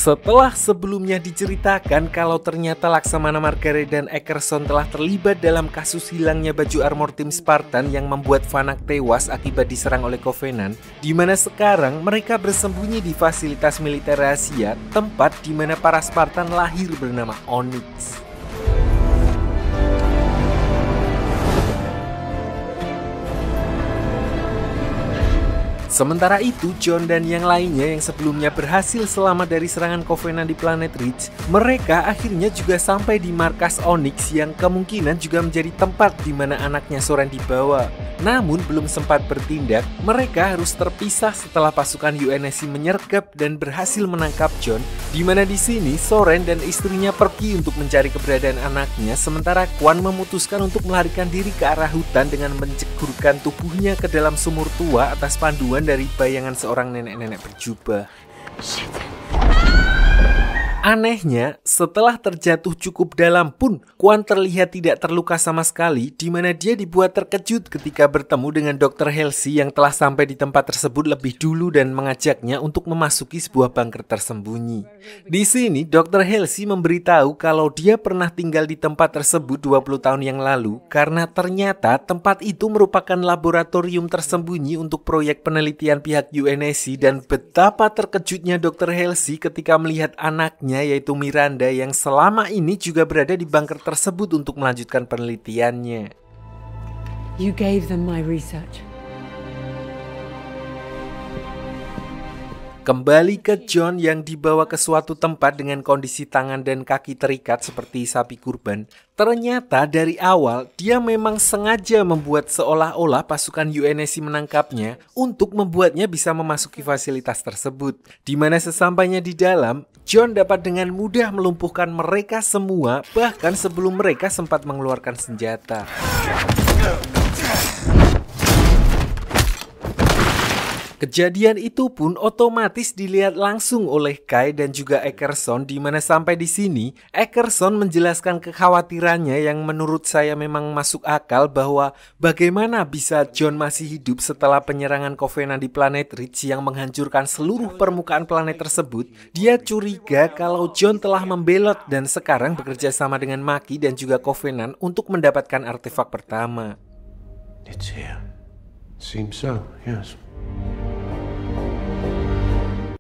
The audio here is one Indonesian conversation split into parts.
Setelah sebelumnya diceritakan kalau ternyata Laksamana Margaret dan Eckerson telah terlibat dalam kasus hilangnya baju armor tim Spartan yang membuat Vanak tewas akibat diserang oleh Covenant, di mana sekarang mereka bersembunyi di fasilitas militer rahasia, tempat di mana para Spartan lahir bernama Onyx. Sementara itu, John dan yang lainnya yang sebelumnya berhasil selamat dari serangan Covenant di planet Ridge, mereka akhirnya juga sampai di markas Onyx yang kemungkinan juga menjadi tempat di mana anaknya Soren dibawa. Namun belum sempat bertindak, mereka harus terpisah setelah pasukan UNSC menyergap dan berhasil menangkap John, di mana di sini Soren dan istrinya pergi untuk mencari keberadaan anaknya, sementara Quan memutuskan untuk melarikan diri ke arah hutan dengan menceburkan tubuhnya ke dalam sumur tua atas panduan dari bayangan seorang nenek-nenek berjubah. Anehnya, setelah terjatuh cukup dalam pun, Quan terlihat tidak terluka sama sekali, di mana dia dibuat terkejut ketika bertemu dengan Dr. Halsey yang telah sampai di tempat tersebut lebih dulu dan mengajaknya untuk memasuki sebuah bunker tersembunyi. Di sini, Dr. Halsey memberitahu kalau dia pernah tinggal di tempat tersebut 20 tahun yang lalu, karena ternyata tempat itu merupakan laboratorium tersembunyi untuk proyek penelitian pihak UNSC, dan betapa terkejutnya Dr. Halsey ketika melihat anaknya yaitu Miranda yang selama ini juga berada di bunker tersebut untuk melanjutkan penelitiannya. You gave them my research. Kembali ke John yang dibawa ke suatu tempat dengan kondisi tangan dan kaki terikat seperti sapi kurban. Ternyata dari awal dia memang sengaja membuat seolah-olah pasukan UNSC menangkapnya untuk membuatnya bisa memasuki fasilitas tersebut. Di mana sesampainya di dalam, John dapat dengan mudah melumpuhkan mereka semua, bahkan sebelum mereka sempat mengeluarkan senjata. Kejadian itu pun otomatis dilihat langsung oleh Kai dan juga Eckerson, di mana sampai di sini Eckerson menjelaskan kekhawatirannya yang menurut saya memang masuk akal, bahwa bagaimana bisa John masih hidup setelah penyerangan Covenant di planet Ridge yang menghancurkan seluruh permukaan planet tersebut. Dia curiga kalau John telah membelot dan sekarang bekerja sama dengan Maki dan juga Covenant untuk mendapatkan artefak pertama. It's here. Seems so, yes.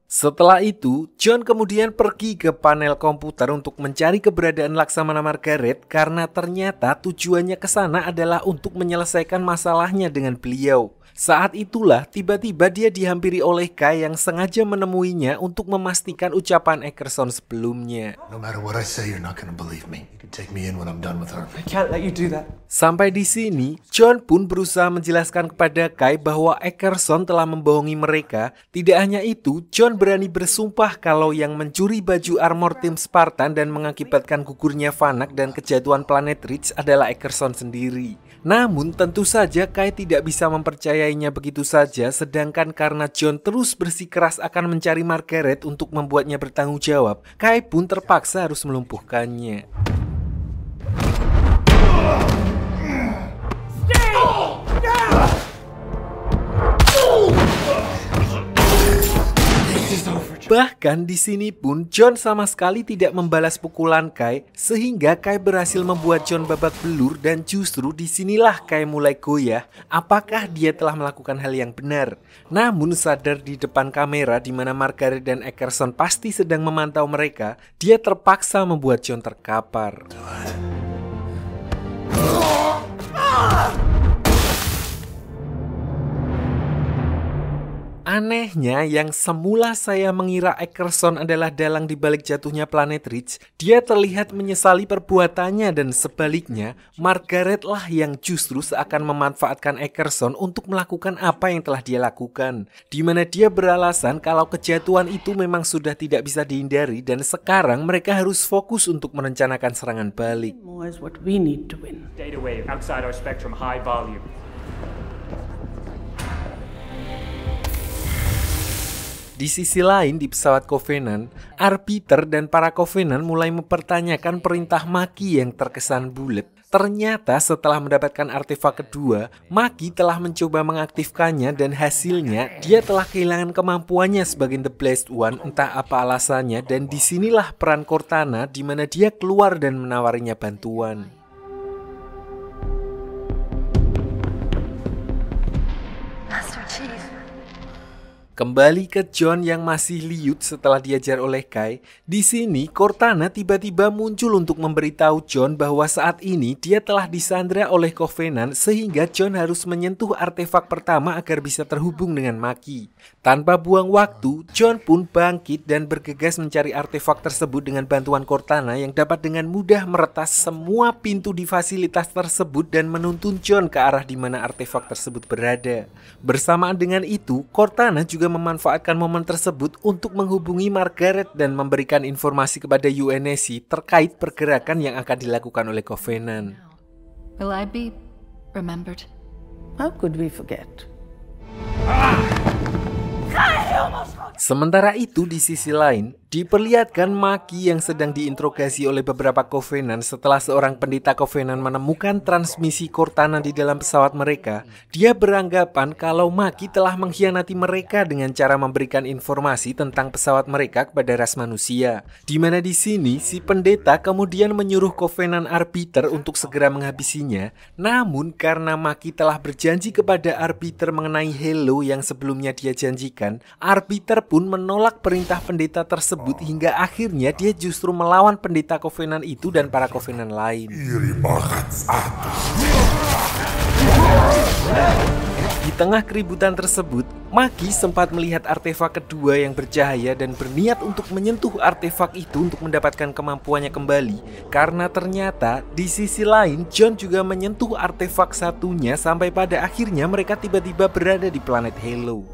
Setelah itu, John kemudian pergi ke panel komputer untuk mencari keberadaan Laksamana Margaret, karena ternyata tujuannya ke sana adalah untuk menyelesaikan masalahnya dengan beliau. Saat itulah tiba-tiba dia dihampiri oleh Kai yang sengaja menemuinya untuk memastikan ucapan Eckerson sebelumnya. No matter what I say, you're not gonna believe me. You can take me in when I'm done with her. I can't let you do that. Sampai di sini, John pun berusaha menjelaskan kepada Kai bahwa Eckerson telah membohongi mereka. Tidak hanya itu, John berani bersumpah kalau yang mencuri baju armor tim Spartan dan mengakibatkan gugurnya Vanak dan kejatuhan planet Ridge adalah Eckerson sendiri. Namun tentu saja Kai tidak bisa mempercayainya begitu saja, sedangkan karena John terus bersikeras akan mencari Margaret untuk membuatnya bertanggung jawab, Kai pun terpaksa harus melumpuhkannya. Bahkan di sini pun John sama sekali tidak membalas pukulan Kai, sehingga Kai berhasil membuat John babak belur, dan justru disinilah Kai mulai goyah apakah dia telah melakukan hal yang benar. Namun sadar di depan kamera di mana Margaret dan Eckerson pasti sedang memantau mereka, dia terpaksa membuat John terkapar. Anehnya, yang semula saya mengira Eckerson adalah dalang di balik jatuhnya planet Ridge, dia terlihat menyesali perbuatannya, dan sebaliknya, Margaret lah yang justru seakan memanfaatkan Eckerson untuk melakukan apa yang telah dia lakukan. Di mana dia beralasan kalau kejatuhan itu memang sudah tidak bisa dihindari dan sekarang mereka harus fokus untuk merencanakan serangan balik. More is what we need to win. Data wave outside our spectrum, high volume. Di sisi lain, di pesawat Covenant, Arbiter dan para Covenant mulai mempertanyakan perintah Maki yang terkesan bulat. Ternyata setelah mendapatkan artefak kedua, Maki telah mencoba mengaktifkannya dan hasilnya dia telah kehilangan kemampuannya sebagai The Blessed One, entah apa alasannya, dan disinilah peran Cortana di mana dia keluar dan menawarinya bantuan. Master Chief. Kembali ke John yang masih liut setelah diajar oleh Kai. Di sini Cortana tiba-tiba muncul untuk memberitahu John bahwa saat ini dia telah disandra oleh Covenant sehingga John harus menyentuh artefak pertama agar bisa terhubung dengan Maki. Tanpa buang waktu, John pun bangkit dan bergegas mencari artefak tersebut dengan bantuan Cortana yang dapat dengan mudah meretas semua pintu di fasilitas tersebut dan menuntun John ke arah di mana artefak tersebut berada. Bersamaan dengan itu, Cortana juga memanfaatkan momen tersebut untuk menghubungi Margaret dan memberikan informasi kepada UNSC terkait pergerakan yang akan dilakukan oleh Covenant. Will I be remembered? How could we forget? Sementara itu di sisi lain, diperlihatkan Maki yang sedang diinterogasi oleh beberapa Covenant setelah seorang pendeta Covenant menemukan transmisi Cortana di dalam pesawat mereka. Dia beranggapan kalau Maki telah mengkhianati mereka dengan cara memberikan informasi tentang pesawat mereka kepada ras manusia. Di mana di sini si pendeta kemudian menyuruh Covenant Arbiter untuk segera menghabisinya. Namun karena Maki telah berjanji kepada Arbiter mengenai Hello yang sebelumnya dia janjikan, Arbiter pun menolak perintah pendeta tersebut hingga akhirnya dia justru melawan pendeta Covenant itu dan para Covenant lain. Di tengah keributan tersebut, Maki sempat melihat artefak kedua yang bercahaya dan berniat untuk menyentuh artefak itu untuk mendapatkan kemampuannya kembali. Karena ternyata di sisi lain John juga menyentuh artefak satunya sampai pada akhirnya mereka tiba-tiba berada di planet Hello.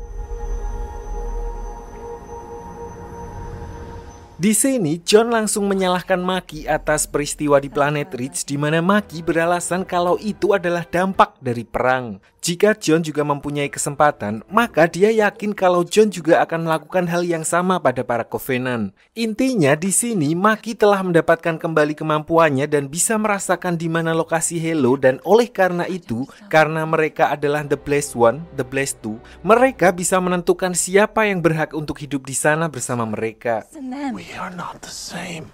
Di sini, John langsung menyalahkan Maki atas peristiwa di planet Ridge di mana Maki beralasan kalau itu adalah dampak dari perang. Jika John juga mempunyai kesempatan, maka dia yakin kalau John juga akan melakukan hal yang sama pada para Covenant. Intinya di sini Maki telah mendapatkan kembali kemampuannya dan bisa merasakan di mana lokasi Hello, dan oleh karena itu, karena mereka adalah The Blessed One, The Blessed Two, mereka bisa menentukan siapa yang berhak untuk hidup di sana bersama mereka. We are not the same.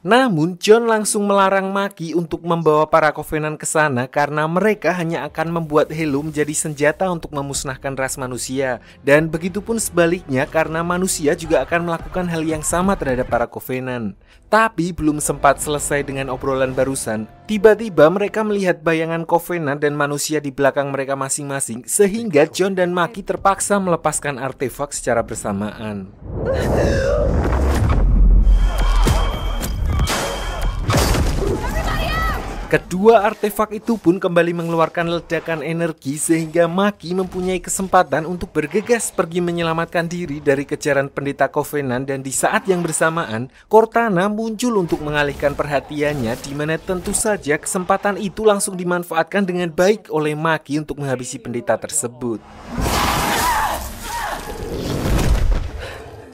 Namun John langsung melarang Maki untuk membawa para Covenant ke sana karena mereka hanya akan membuat Hello menjadi senjata untuk memusnahkan ras manusia. Dan begitupun sebaliknya karena manusia juga akan melakukan hal yang sama terhadap para Covenant. Tapi belum sempat selesai dengan obrolan barusan, tiba-tiba mereka melihat bayangan Covenant dan manusia di belakang mereka masing-masing sehingga John dan Maki terpaksa melepaskan artefak secara bersamaan. Kedua artefak itu pun kembali mengeluarkan ledakan energi sehingga Maki mempunyai kesempatan untuk bergegas pergi menyelamatkan diri dari kejaran pendeta Covenant, dan di saat yang bersamaan Cortana muncul untuk mengalihkan perhatiannya di mana tentu saja kesempatan itu langsung dimanfaatkan dengan baik oleh Maki untuk menghabisi pendeta tersebut.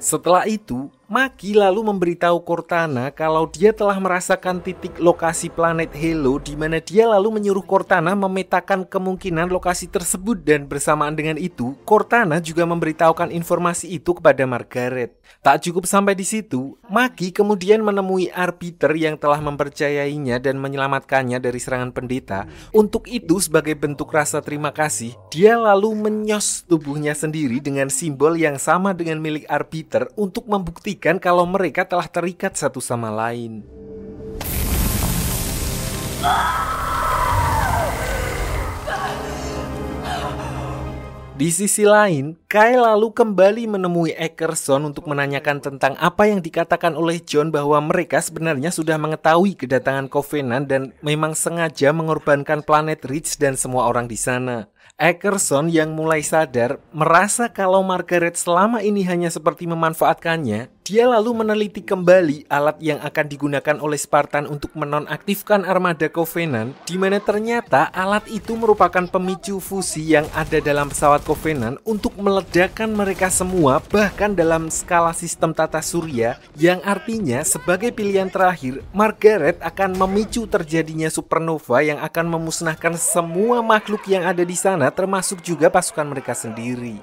Setelah itu, Maki lalu memberitahu Cortana kalau dia telah merasakan titik lokasi planet Hello di mana dia lalu menyuruh Cortana memetakan kemungkinan lokasi tersebut, dan bersamaan dengan itu, Cortana juga memberitahukan informasi itu kepada Margaret. Tak cukup sampai di situ, Maki kemudian menemui Arbiter yang telah mempercayainya dan menyelamatkannya dari serangan pendeta. Untuk itu, sebagai bentuk rasa terima kasih, dia lalu menyos tubuhnya sendiri dengan simbol yang sama dengan milik Arbiter untuk membuktikan kalau mereka telah terikat satu sama lain. Di sisi lain, Kai lalu kembali menemui Eckerson untuk menanyakan tentang apa yang dikatakan oleh John bahwa mereka sebenarnya sudah mengetahui kedatangan Covenant dan memang sengaja mengorbankan planet Ridge dan semua orang di sana. Eckerson yang mulai sadar merasa kalau Margaret selama ini hanya seperti memanfaatkannya. Dia lalu meneliti kembali alat yang akan digunakan oleh Spartan untuk menonaktifkan armada Covenant, di mana ternyata alat itu merupakan pemicu fusi yang ada dalam pesawat Covenant untuk meledakkan mereka semua, bahkan dalam skala sistem tata surya, yang artinya sebagai pilihan terakhir, Margaret akan memicu terjadinya supernova yang akan memusnahkan semua makhluk yang ada di sana, termasuk juga pasukan mereka sendiri.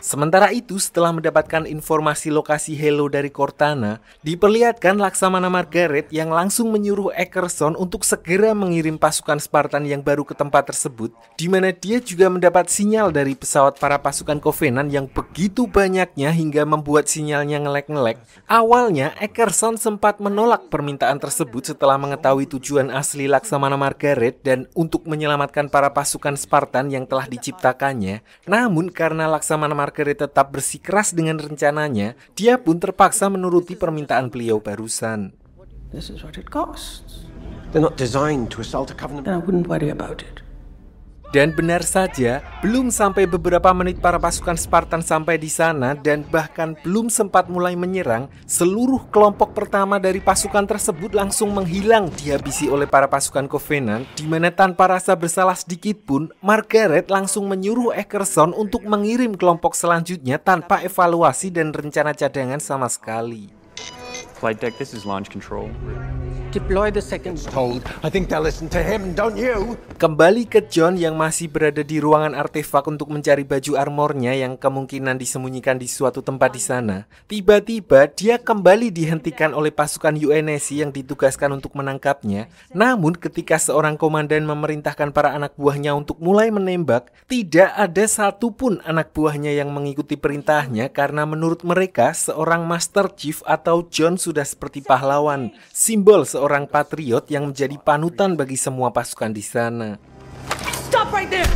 Sementara itu, setelah mendapatkan informasi lokasi Halo dari Cortana, diperlihatkan Laksamana Margaret yang langsung menyuruh Eckerson untuk segera mengirim pasukan Spartan yang baru ke tempat tersebut, di mana dia juga mendapat sinyal dari pesawat para pasukan Covenant yang begitu banyaknya hingga membuat sinyalnya ngelek-ngelek. Awalnya, Eckerson sempat menolak permintaan tersebut setelah mengetahui tujuan asli Laksamana Margaret dan untuk menyelamatkan para pasukan Spartan yang telah diciptakannya. Namun, karena Laksamana Margaret tetap bersikeras dengan rencananya, dia pun terpaksa menuruti permintaan beliau barusan. This is what it costs. They're not designed to assault a Covenant. Then I wouldn't worry about it. Dan benar saja, belum sampai beberapa menit para pasukan Spartan sampai di sana dan bahkan belum sempat mulai menyerang, seluruh kelompok pertama dari pasukan tersebut langsung menghilang dihabisi oleh para pasukan Covenant, di mana tanpa rasa bersalah sedikit pun, Margaret langsung menyuruh Eckerson untuk mengirim kelompok selanjutnya tanpa evaluasi dan rencana cadangan sama sekali. Flight deck, this is launch control. Deploy the second. Told. I think they'll listen to him, don't you? Kembali ke John yang masih berada di ruangan artefak untuk mencari baju armornya yang kemungkinan disembunyikan di suatu tempat di sana. Tiba-tiba dia kembali dihentikan oleh pasukan UNSC yang ditugaskan untuk menangkapnya. Namun ketika seorang komandan memerintahkan para anak buahnya untuk mulai menembak, tidak ada satupun anak buahnya yang mengikuti perintahnya karena menurut mereka seorang Master Chief atau John sudah seperti pahlawan, simbol seorang patriot yang menjadi panutan bagi semua pasukan di sana. Stop right there!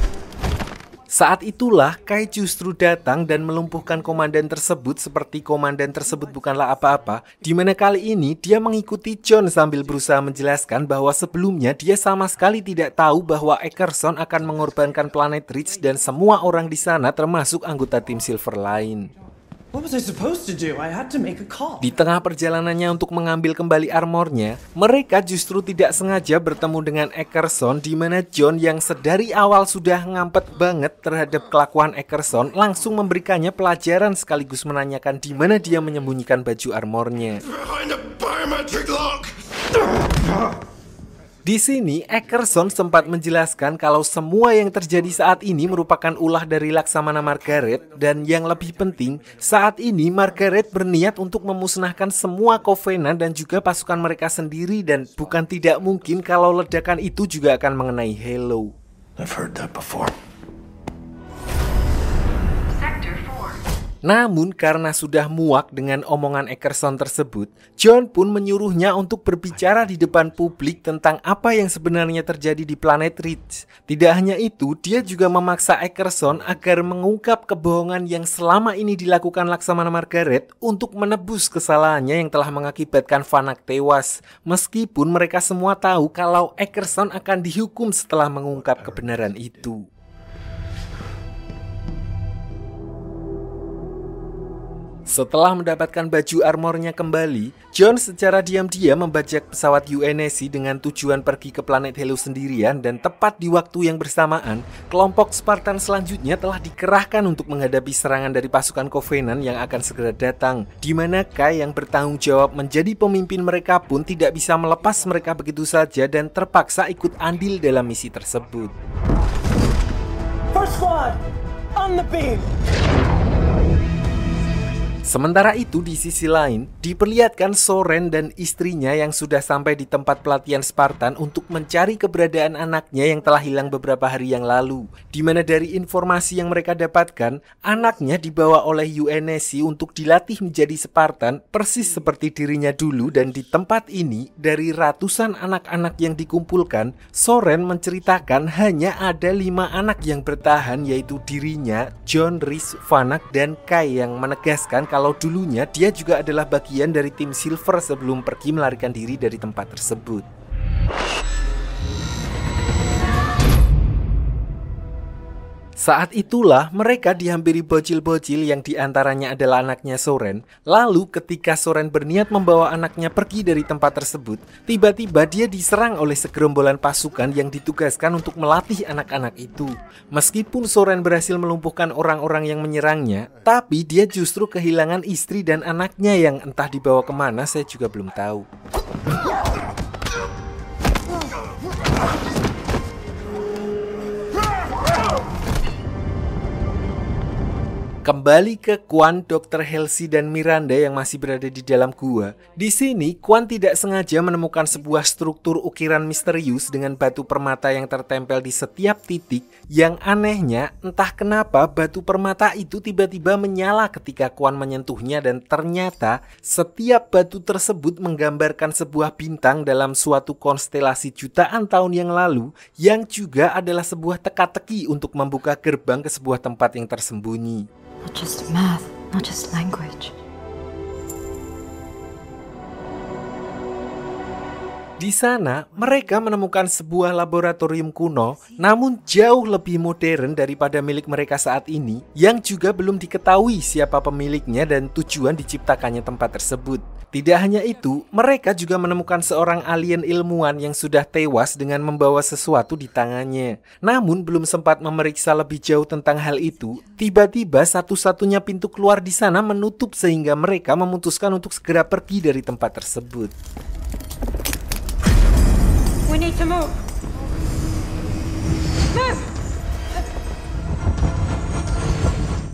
Saat itulah Kai justru datang dan melumpuhkan komandan tersebut seperti komandan tersebut bukanlah apa-apa, di mana kali ini dia mengikuti John sambil berusaha menjelaskan bahwa sebelumnya dia sama sekali tidak tahu bahwa Eckerson akan mengorbankan planet Ridge dan semua orang di sana termasuk anggota tim Silver lain. What was I supposed to do? I had to make a call. Di tengah perjalanannya untuk mengambil kembali armornya, mereka justru tidak sengaja bertemu dengan Eckerson, di mana John yang sedari awal sudah ngampet banget terhadap kelakuan Eckerson langsung memberikannya pelajaran sekaligus menanyakan di mana dia menyembunyikan baju armornya. Behind a biometric lock! Di sini, Eckerson sempat menjelaskan kalau semua yang terjadi saat ini merupakan ulah dari Laksamana Margaret, dan yang lebih penting, saat ini Margaret berniat untuk memusnahkan semua Covenant dan juga pasukan mereka sendiri, dan bukan tidak mungkin kalau ledakan itu juga akan mengenai Halo. I've heard that before. Namun karena sudah muak dengan omongan Eckerson tersebut, John pun menyuruhnya untuk berbicara di depan publik tentang apa yang sebenarnya terjadi di planet Ridge. Tidak hanya itu, dia juga memaksa Eckerson agar mengungkap kebohongan yang selama ini dilakukan Laksamana Margaret untuk menebus kesalahannya yang telah mengakibatkan Fanak tewas. Meskipun mereka semua tahu kalau Eckerson akan dihukum setelah mengungkap kebenaran itu. Setelah mendapatkan baju armornya kembali, John secara diam-diam membajak pesawat UNSC dengan tujuan pergi ke planet Halo sendirian, dan tepat di waktu yang bersamaan, kelompok Spartan selanjutnya telah dikerahkan untuk menghadapi serangan dari pasukan Covenant yang akan segera datang, di mana Kai yang bertanggung jawab menjadi pemimpin mereka pun tidak bisa melepas mereka begitu saja dan terpaksa ikut andil dalam misi tersebut. First squad, on the beam. Sementara itu di sisi lain, diperlihatkan Soren dan istrinya yang sudah sampai di tempat pelatihan Spartan untuk mencari keberadaan anaknya yang telah hilang beberapa hari yang lalu. Di mana dari informasi yang mereka dapatkan, anaknya dibawa oleh UNSC untuk dilatih menjadi Spartan persis seperti dirinya dulu, dan di tempat ini dari ratusan anak-anak yang dikumpulkan, Soren menceritakan hanya ada 5 anak yang bertahan, yaitu dirinya, John, Rhys, Fanak, dan Kai, yang menegaskan kalau dulunya dia juga adalah bagian dari tim Silver sebelum pergi melarikan diri dari tempat tersebut. Saat itulah mereka dihampiri bocil-bocil yang diantaranya adalah anaknya Soren. Lalu ketika Soren berniat membawa anaknya pergi dari tempat tersebut, tiba-tiba dia diserang oleh segerombolan pasukan yang ditugaskan untuk melatih anak-anak itu. Meskipun Soren berhasil melumpuhkan orang-orang yang menyerangnya, tapi dia justru kehilangan istri dan anaknya yang entah dibawa kemana, saya juga belum tahu. Kembali ke Quan, Dr. Halsey dan Miranda yang masih berada di dalam gua. Di sini, Quan tidak sengaja menemukan sebuah struktur ukiran misterius dengan batu permata yang tertempel di setiap titik. Yang anehnya, entah kenapa batu permata itu tiba-tiba menyala ketika Quan menyentuhnya dan ternyata setiap batu tersebut menggambarkan sebuah bintang dalam suatu konstelasi jutaan tahun yang lalu yang juga adalah sebuah teka-teki untuk membuka gerbang ke sebuah tempat yang tersembunyi. Not just math, not just language. Di sana, mereka menemukan sebuah laboratorium kuno, namun jauh lebih modern daripada milik mereka saat ini, yang juga belum diketahui siapa pemiliknya dan tujuan diciptakannya tempat tersebut. Tidak hanya itu, mereka juga menemukan seorang alien ilmuwan yang sudah tewas dengan membawa sesuatu di tangannya. Namun belum sempat memeriksa lebih jauh tentang hal itu, tiba-tiba satu-satunya pintu keluar di sana menutup sehingga mereka memutuskan untuk segera pergi dari tempat tersebut. We need to move. Move!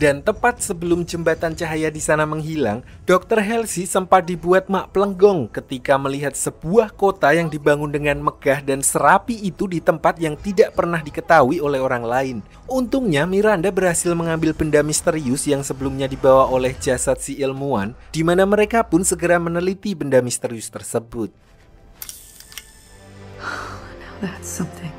Dan tepat sebelum jembatan cahaya di sana menghilang, Dr. Halsey sempat dibuat mak plenggong ketika melihat sebuah kota yang dibangun dengan megah dan serapi itu di tempat yang tidak pernah diketahui oleh orang lain. Untungnya Miranda berhasil mengambil benda misterius yang sebelumnya dibawa oleh jasad si ilmuwan, di mana mereka pun segera meneliti benda misterius tersebut. That's something.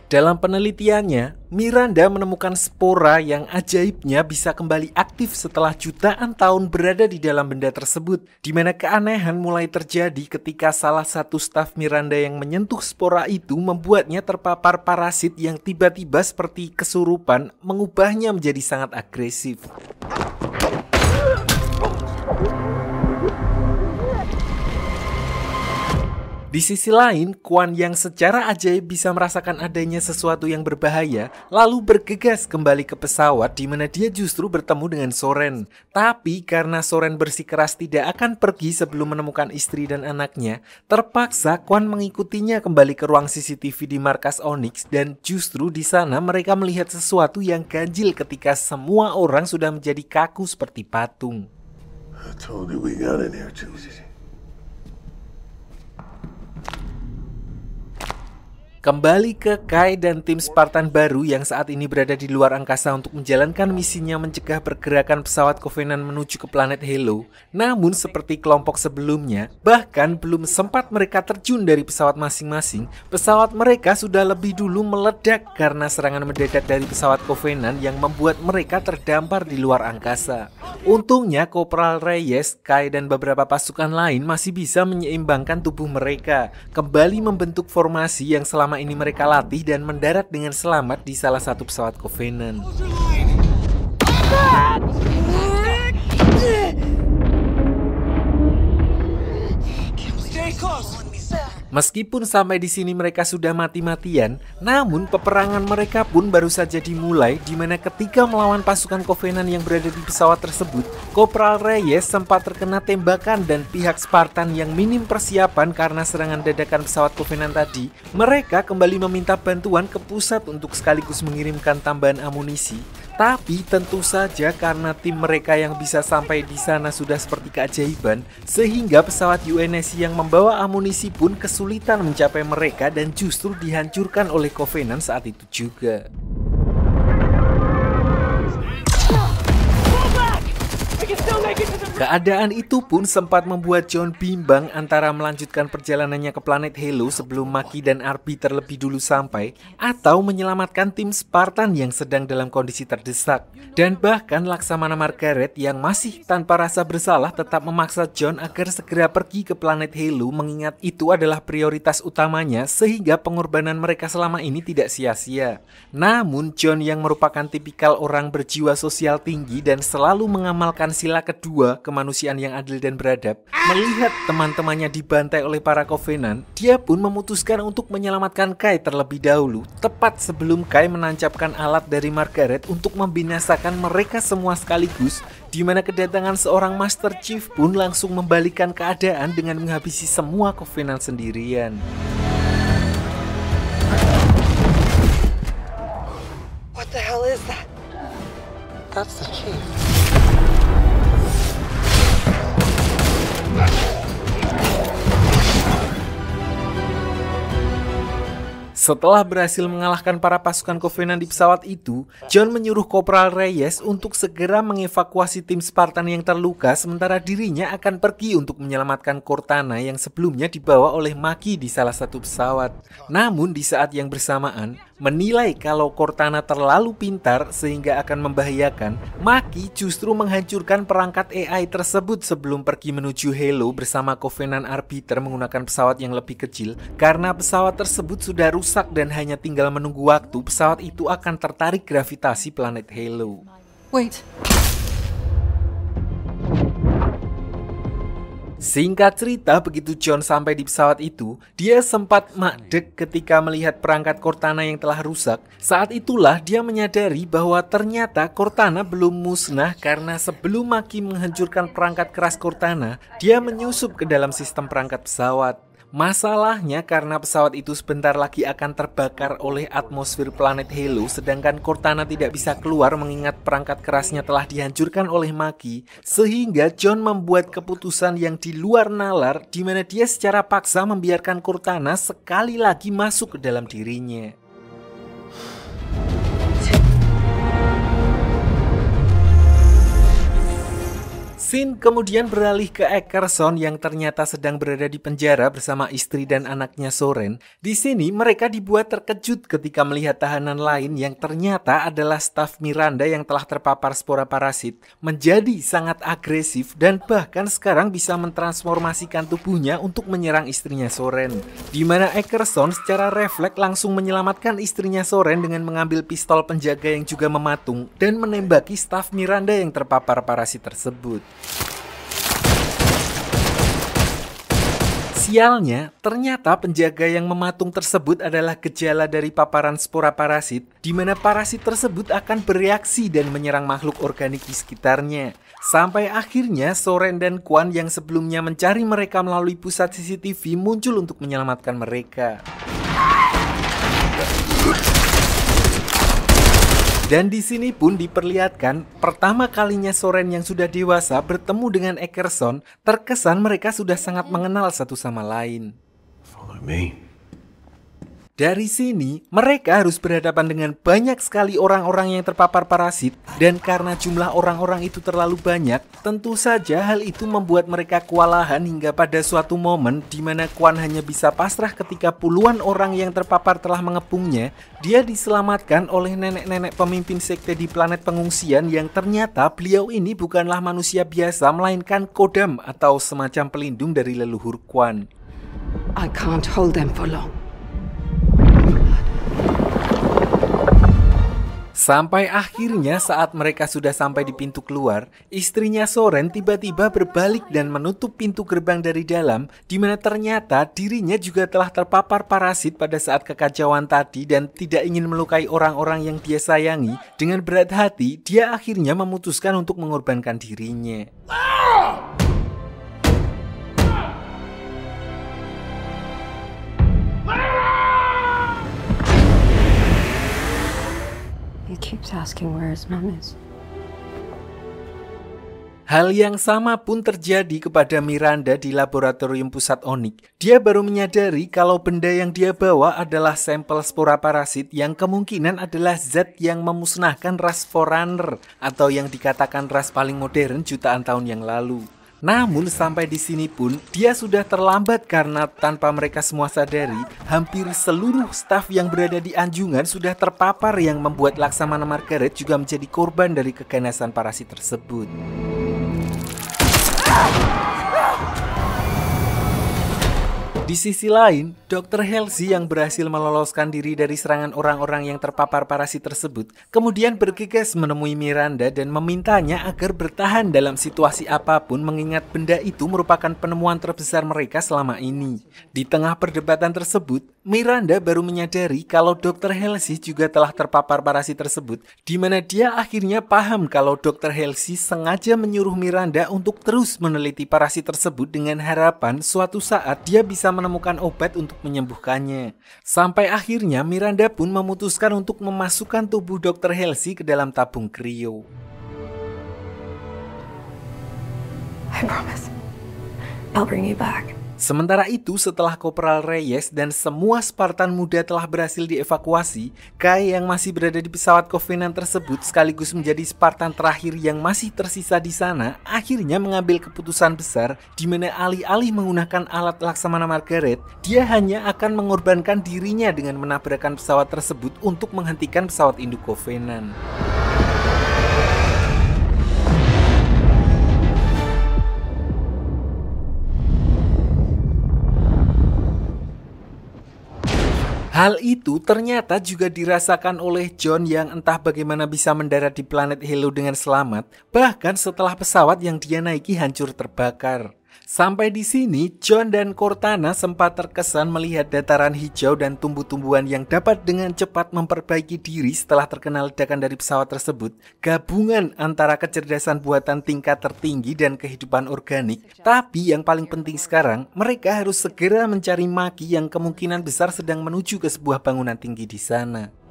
Dalam penelitiannya, Miranda menemukan spora yang ajaibnya bisa kembali aktif setelah jutaan tahun berada di dalam benda tersebut, di mana keanehan mulai terjadi ketika salah satu staf Miranda yang menyentuh spora itu membuatnya terpapar parasit yang tiba-tiba seperti kesurupan, mengubahnya menjadi sangat agresif. Di sisi lain, Quan yang secara ajaib bisa merasakan adanya sesuatu yang berbahaya, lalu bergegas kembali ke pesawat di mana dia justru bertemu dengan Soren. Tapi karena Soren bersikeras tidak akan pergi sebelum menemukan istri dan anaknya, terpaksa Quan mengikutinya kembali ke ruang CCTV di markas Onyx dan justru di sana mereka melihat sesuatu yang ganjil ketika semua orang sudah menjadi kaku seperti patung. I told you we got in here too. Kembali ke Kai dan tim Spartan baru yang saat ini berada di luar angkasa untuk menjalankan misinya mencegah pergerakan pesawat Covenant menuju ke planet Halo. Namun seperti kelompok sebelumnya, bahkan belum sempat mereka terjun dari pesawat masing-masing, pesawat mereka sudah lebih dulu meledak karena serangan mendadak dari pesawat Covenant yang membuat mereka terdampar di luar angkasa. Untungnya Corporal Reyes, Kai dan beberapa pasukan lain masih bisa menyeimbangkan tubuh mereka, kembali membentuk formasi yang selama ini mereka latih dan mendarat dengan selamat di salah satu pesawat Covenant. Meskipun sampai di sini mereka sudah mati-matian, namun peperangan mereka pun baru saja dimulai, di mana ketika melawan pasukan Covenant yang berada di pesawat tersebut, Corporal Reyes sempat terkena tembakan dan pihak Spartan yang minim persiapan karena serangan dadakan pesawat Covenant tadi, mereka kembali meminta bantuan ke pusat untuk sekaligus mengirimkan tambahan amunisi. Tapi tentu saja karena tim mereka yang bisa sampai di sana sudah seperti keajaiban, sehingga pesawat UNSC yang membawa amunisi pun kesulitan mencapai mereka dan justru dihancurkan oleh Covenant saat itu juga. We can still make it to the Keadaan itu pun sempat membuat John bimbang antara melanjutkan perjalanannya ke planet Halo sebelum Maki dan Arby terlebih dulu sampai, atau menyelamatkan tim Spartan yang sedang dalam kondisi terdesak. Dan bahkan Laksamana Margaret yang masih tanpa rasa bersalah tetap memaksa John agar segera pergi ke planet Halo, mengingat itu adalah prioritas utamanya sehingga pengorbanan mereka selama ini tidak sia-sia. Namun John yang merupakan tipikal orang berjiwa sosial tinggi dan selalu mengamalkan sila kedua, kemanusiaan yang adil dan beradab, melihat teman-temannya dibantai oleh para Covenant, dia pun memutuskan untuk menyelamatkan Kai terlebih dahulu, tepat sebelum Kai menancapkan alat dari Margaret untuk membinasakan mereka semua sekaligus, di mana kedatangan seorang Master Chief pun langsung membalikan keadaan dengan menghabisi semua Covenant sendirian. What the hell is that? That's the Chief. Setelah berhasil mengalahkan para pasukan Covenant di pesawat itu, John menyuruh Kopral Reyes untuk segera mengevakuasi tim Spartan yang terluka, sementara dirinya akan pergi untuk menyelamatkan Cortana yang sebelumnya dibawa oleh Maki di salah satu pesawat. Namun di saat yang bersamaan, menilai kalau Cortana terlalu pintar sehingga akan membahayakan, Maki justru menghancurkan perangkat AI tersebut sebelum pergi menuju Halo bersama Covenant Arbiter menggunakan pesawat yang lebih kecil, karena pesawat tersebut sudah rusak dan hanya tinggal menunggu waktu pesawat itu akan tertarik gravitasi planet Halo. Wait. Singkat cerita, begitu John sampai di pesawat itu, dia sempat makdek ketika melihat perangkat Cortana yang telah rusak. Saat itulah dia menyadari bahwa ternyata Cortana belum musnah karena sebelum Maki menghancurkan perangkat keras Cortana, dia menyusup ke dalam sistem perangkat pesawat. Masalahnya karena pesawat itu sebentar lagi akan terbakar oleh atmosfer planet Halo, sedangkan Cortana tidak bisa keluar mengingat perangkat kerasnya telah dihancurkan oleh Maki, sehingga John membuat keputusan yang di luar nalar, di mana dia secara paksa membiarkan Cortana sekali lagi masuk ke dalam dirinya. Scene kemudian beralih ke Eckerson yang ternyata sedang berada di penjara bersama istri dan anaknya Soren. Di sini mereka dibuat terkejut ketika melihat tahanan lain yang ternyata adalah staf Miranda yang telah terpapar spora parasit menjadi sangat agresif dan bahkan sekarang bisa mentransformasikan tubuhnya untuk menyerang istrinya Soren. Di mana Eckerson secara refleks langsung menyelamatkan istrinya Soren dengan mengambil pistol penjaga yang juga mematung dan menembaki staf Miranda yang terpapar parasit tersebut. Sialnya, ternyata penjaga yang mematung tersebut adalah gejala dari paparan spora parasit, di mana parasit tersebut akan bereaksi dan menyerang makhluk organik di sekitarnya. Sampai akhirnya Soren dan Kwan yang sebelumnya mencari mereka melalui pusat CCTV muncul untuk menyelamatkan mereka. Dan di sini pun diperlihatkan pertama kalinya Soren yang sudah dewasa bertemu dengan Eckerson, terkesan mereka sudah sangat mengenal satu sama lain. Follow me. Dari sini, mereka harus berhadapan dengan banyak sekali orang-orang yang terpapar parasit, dan karena jumlah orang-orang itu terlalu banyak, tentu saja hal itu membuat mereka kewalahan hingga pada suatu momen di mana Kwan hanya bisa pasrah ketika puluhan orang yang terpapar telah mengepungnya. Dia diselamatkan oleh nenek-nenek pemimpin sekte di planet pengungsian yang ternyata beliau ini bukanlah manusia biasa, melainkan Kodam atau semacam pelindung dari leluhur Kwan. I can't hold them for long. Sampai akhirnya saat mereka sudah sampai di pintu keluar, istrinya Soren tiba-tiba berbalik dan menutup pintu gerbang dari dalam, di mana ternyata dirinya juga telah terpapar parasit pada saat kekacauan tadi dan tidak ingin melukai orang-orang yang dia sayangi. Dengan berat hati, dia akhirnya memutuskan untuk mengorbankan dirinya. He keeps asking where his mom is. Hal yang sama pun terjadi kepada Miranda di laboratorium pusat Onyx. Dia baru menyadari kalau benda yang dia bawa adalah sampel spora parasit yang kemungkinan adalah zat yang memusnahkan ras Forerunner atau yang dikatakan ras paling modern jutaan tahun yang lalu. Namun sampai di sini pun dia sudah terlambat karena tanpa mereka semua sadari, hampir seluruh staf yang berada di anjungan sudah terpapar yang membuat Laksamana Margaret juga menjadi korban dari keganasan parasit tersebut. Di sisi lain, Dr. Halsey yang berhasil meloloskan diri dari serangan orang-orang yang terpapar parasit tersebut, kemudian bergegas menemui Miranda dan memintanya agar bertahan dalam situasi apapun mengingat benda itu merupakan penemuan terbesar mereka selama ini. Di tengah perdebatan tersebut, Miranda baru menyadari kalau Dr. Halsey juga telah terpapar parasit tersebut, di mana dia akhirnya paham kalau Dr. Halsey sengaja menyuruh Miranda untuk terus meneliti parasit tersebut dengan harapan suatu saat dia bisa menemukan obat untuk menyembuhkannya. Sampai akhirnya Miranda pun memutuskan untuk memasukkan tubuh Dr. Halsey ke dalam tabung krio. I promise. I'll bring you back. Sementara itu, setelah Korporal Reyes dan semua Spartan muda telah berhasil dievakuasi, Kai yang masih berada di pesawat Covenant tersebut sekaligus menjadi Spartan terakhir yang masih tersisa di sana, akhirnya mengambil keputusan besar di mana alih-alih menggunakan alat Laksamana Margaret, dia hanya akan mengorbankan dirinya dengan menabrakkan pesawat tersebut untuk menghentikan pesawat induk Covenant. Hal itu ternyata juga dirasakan oleh John yang entah bagaimana bisa mendarat di planet Hello dengan selamat, bahkan setelah pesawat yang dia naiki hancur terbakar. Sampai di sini, John dan Cortana sempat terkesan melihat dataran hijau dan tumbuh-tumbuhan yang dapat dengan cepat memperbaiki diri setelah terkena ledakan dari pesawat tersebut. Gabungan antara kecerdasan buatan tingkat tertinggi dan kehidupan organik. Tapi yang paling penting sekarang, mereka harus segera mencari Maki yang kemungkinan besar sedang menuju ke sebuah bangunan tinggi di sana.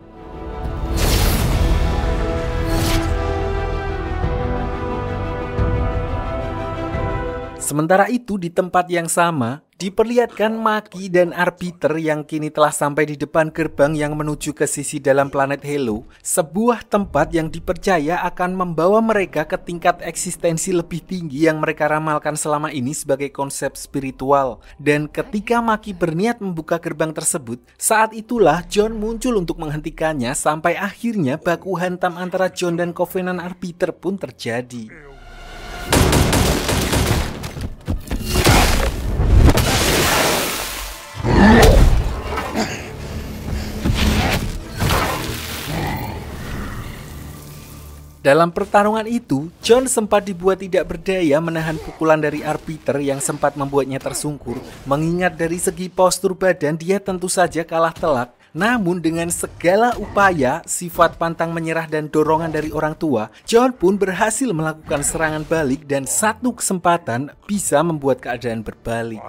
Sementara itu di tempat yang sama, diperlihatkan Maki dan Arbiter yang kini telah sampai di depan gerbang yang menuju ke sisi dalam planet Hello, sebuah tempat yang dipercaya akan membawa mereka ke tingkat eksistensi lebih tinggi yang mereka ramalkan selama ini sebagai konsep spiritual. Dan ketika Maki berniat membuka gerbang tersebut, saat itulah John muncul untuk menghentikannya sampai akhirnya baku hantam antara John dan Covenant Arbiter pun terjadi. Dalam pertarungan itu, John sempat dibuat tidak berdaya menahan pukulan dari Arbiter yang sempat membuatnya tersungkur. Mengingat dari segi postur badan dia tentu saja kalah telak. Namun dengan segala upaya, sifat pantang menyerah dan dorongan dari orang tua, John pun berhasil melakukan serangan balik dan satu kesempatan bisa membuat keadaan berbalik.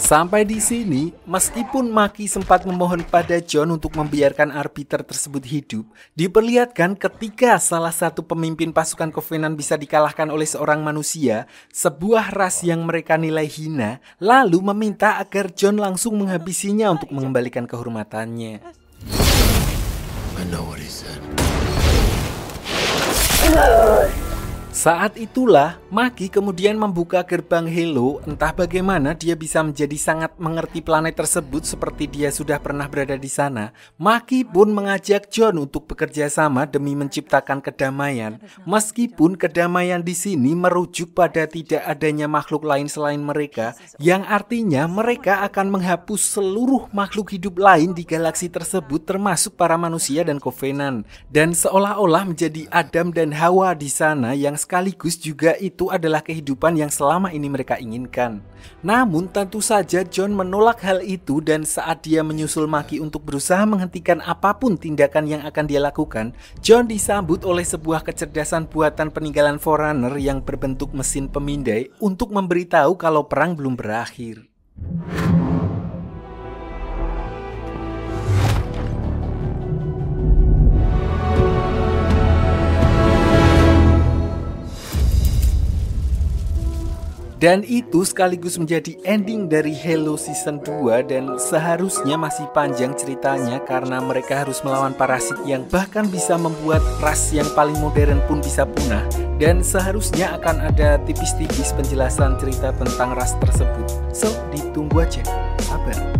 Sampai di sini, meskipun Maki sempat memohon pada John untuk membiarkan Arbiter tersebut hidup, diperlihatkan ketika salah satu pemimpin pasukan Covenant bisa dikalahkan oleh seorang manusia, sebuah ras yang mereka nilai hina, lalu meminta agar John langsung menghabisinya untuk mengembalikan kehormatannya. I know what he said. Saat itulah, Maki kemudian membuka gerbang Hello. Entah bagaimana dia bisa menjadi sangat mengerti planet tersebut seperti dia sudah pernah berada di sana. Maki pun mengajak John untuk bekerja sama demi menciptakan kedamaian. Meskipun kedamaian di sini merujuk pada tidak adanya makhluk lain selain mereka, yang artinya mereka akan menghapus seluruh makhluk hidup lain di galaksi tersebut termasuk para manusia dan Covenant. Dan seolah-olah menjadi Adam dan Hawa di sana yang sekaligus juga itu adalah kehidupan yang selama ini mereka inginkan. Namun tentu saja John menolak hal itu, dan saat dia menyusul Maki untuk berusaha menghentikan apapun tindakan yang akan dia lakukan, John disambut oleh sebuah kecerdasan buatan peninggalan Forerunner yang berbentuk mesin pemindai untuk memberitahu kalau perang belum berakhir. Dan itu sekaligus menjadi ending dari Halo Season 2, dan seharusnya masih panjang ceritanya karena mereka harus melawan parasit yang bahkan bisa membuat ras yang paling modern pun bisa punah. Dan seharusnya akan ada tipis-tipis penjelasan cerita tentang ras tersebut. So, ditunggu aja. Sabar.